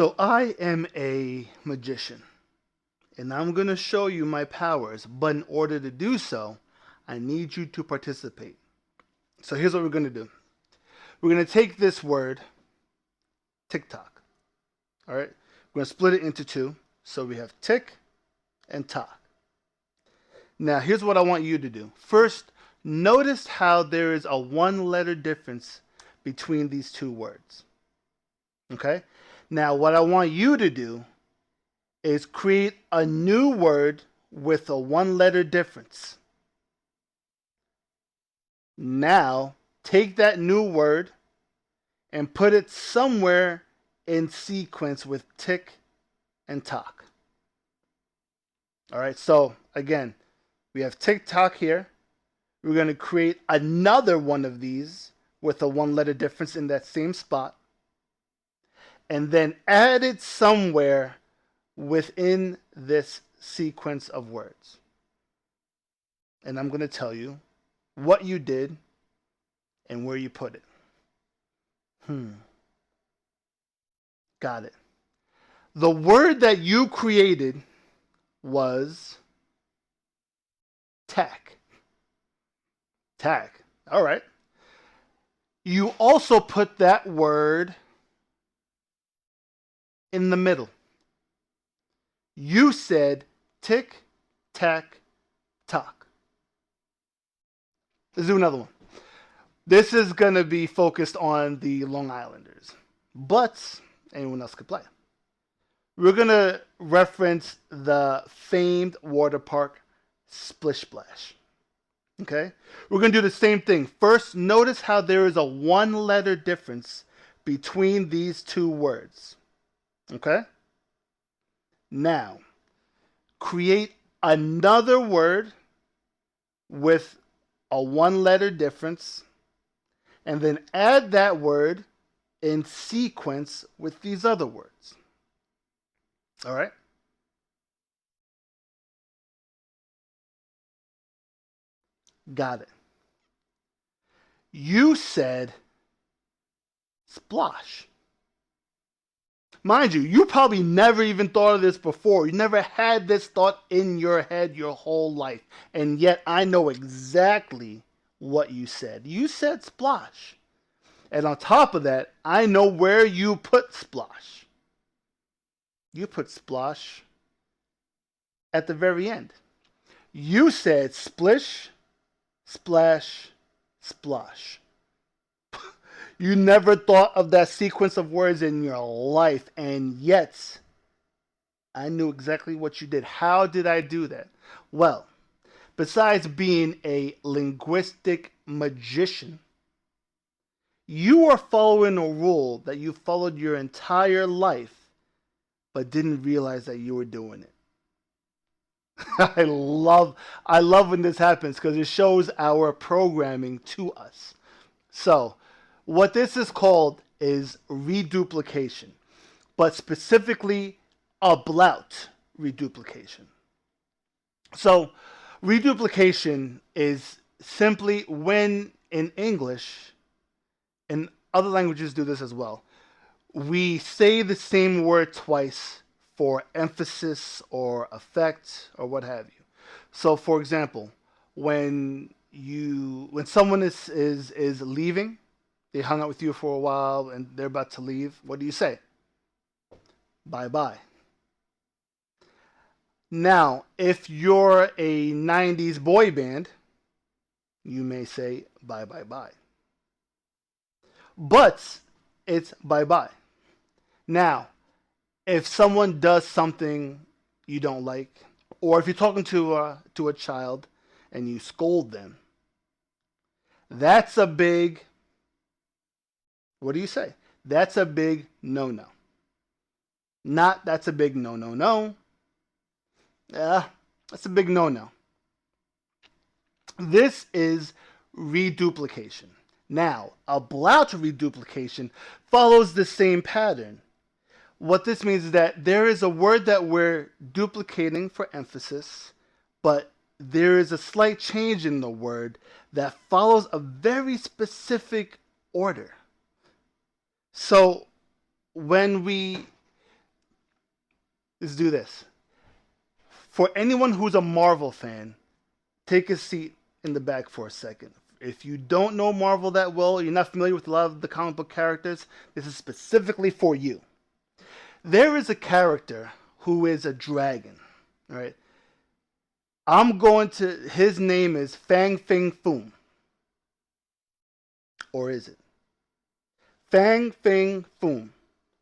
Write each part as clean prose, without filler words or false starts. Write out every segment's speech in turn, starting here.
So I am a magician, and I'm going to show you my powers, but in order to do so, I need you to participate. So here's what we're going to do. We're going to take this word, TikTok, all right? We're going to split it into two. So we have tick and tock. Now, here's what I want you to do. First, notice how there is a one-letter difference between these two words, okay? Now, what I want you to do is create a new word with a one-letter difference. Now, take that new word and put it somewhere in sequence with tick and tock. All right, so again, we have TikTok here. We're going to create another one of these with a one-letter difference in that same spot, and then add it somewhere within this sequence of words. And I'm going to tell you what you did and where you put it. Got it. The word that you created was tack. Tack. All right. You also put that word in the middle. You said tick, tack, tock. Let's do another one. This is going to be focused on the Long Islanders, but anyone else could play. We're going to reference the famed water park Splish Splash. Okay? We're going to do the same thing. First, notice how there is a one-letter difference between these two words. Okay? Now, create another word with a one-letter difference, and then add that word in sequence with these other words. All right? Got it. You said splosh. Mind you, you probably never even thought of this before. You never had this thought in your head your whole life. And yet I know exactly what you said. You said splosh. And on top of that, I know where you put splosh. You put splosh at the very end. You said splish, splash, splosh. You never thought of that sequence of words in your life, and yet I knew exactly what you did. How did I do that? Well, besides being a linguistic magician, you are following a rule that you followed your entire life, but didn't realize that you were doing it. I love when this happens because it shows our programming to us. So, what this is called is reduplication, but specifically Ablaut reduplication. So, reduplication is simply when in English, and other languages do this as well, we say the same word twice for emphasis or effect or what have you. So, for example, when someone is leaving, they hung out with you for a while and they're about to leave, what do you say? Bye bye. Now, if you're a 90s boy band, you may say bye bye bye. But it's bye bye. Now, if someone does something you don't like, or if you're talking to a child and you scold them, that's a big, what do you say? That's a big no-no. Not that's a big no-no-no. That's a big no-no. This is reduplication. Now, Ablaut reduplication follows the same pattern. What this means is that there is a word that we're duplicating for emphasis, but there is a slight change in the word that follows a very specific order. So when we Let's do this. For anyone who's a Marvel fan, take a seat in the back for a second. If you don't know Marvel that well, you're not familiar with a lot of the comic book characters, this is specifically for you. There is a character who is a dragon, right? His name is Fang Fing Foom. Or is it? Fang Fing Foom.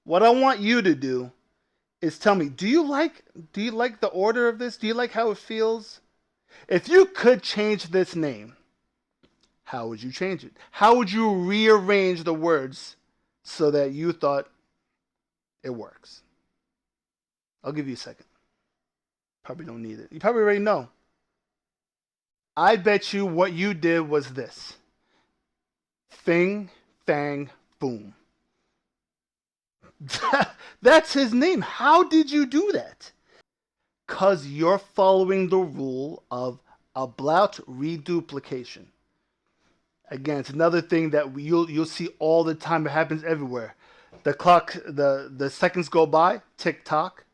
What I want you to do is tell me, do you like the order of this? Do you like how it feels? If you could change this name, how would you change it? How would you rearrange the words so that you thought it works? I'll give you a second. Probably don't need it. You probably already know. I bet you what you did was this. Fing, Fang, Boom. That's his name. How did you do that? Because you're following the rule of Ablaut Reduplication. Again, it's another thing that you'll see all the time. It happens everywhere. The clock, the seconds go by. Tick tock.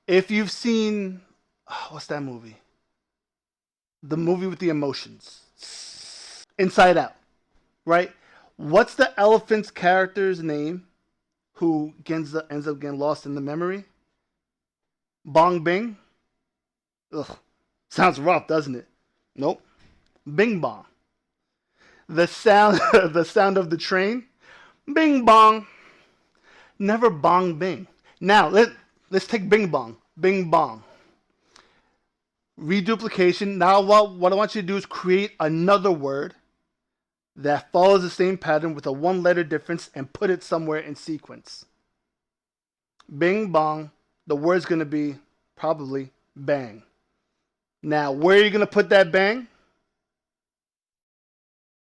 If you've seen, what's that movie? The movie with the emotions, Inside Out, right? What's the elephant's character's name who ends up getting lost in the memory? Bong Bing? Ugh, sounds rough, doesn't it? Nope. Bing Bong. The sound, the sound of the train? Bing Bong. Never Bong Bing. Now, let's take Bing Bong. Bing Bong. Reduplication. Now what I want you to do is create another word that follows the same pattern with a one-letter difference and put it somewhere in sequence. Bing Bong. The word's going to be probably bang. Now, where are you going to put that bang?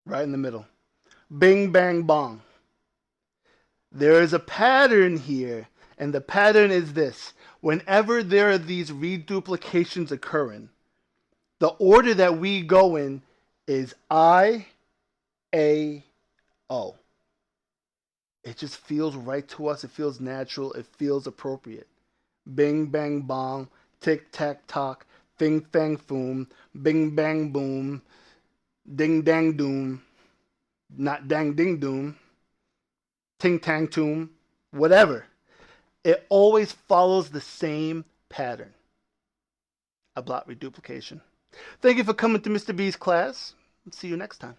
Right in the middle. Bing, bang, bong. There is a pattern here, and the pattern is this. Whenever there are these reduplications occurring, the order that we go in is I, A, O. It just feels right to us. It feels natural. It feels appropriate. Bing, bang, bong. Tick, tack, tock. Fing, fang, foom. Bing, bang, boom. Ding, dang, doom. Not dang, ding, doom. Ting, tang, toom. Whatever. It always follows the same pattern. Ablaut Reduplication. Thank you for coming to Mr. B's class. See you next time.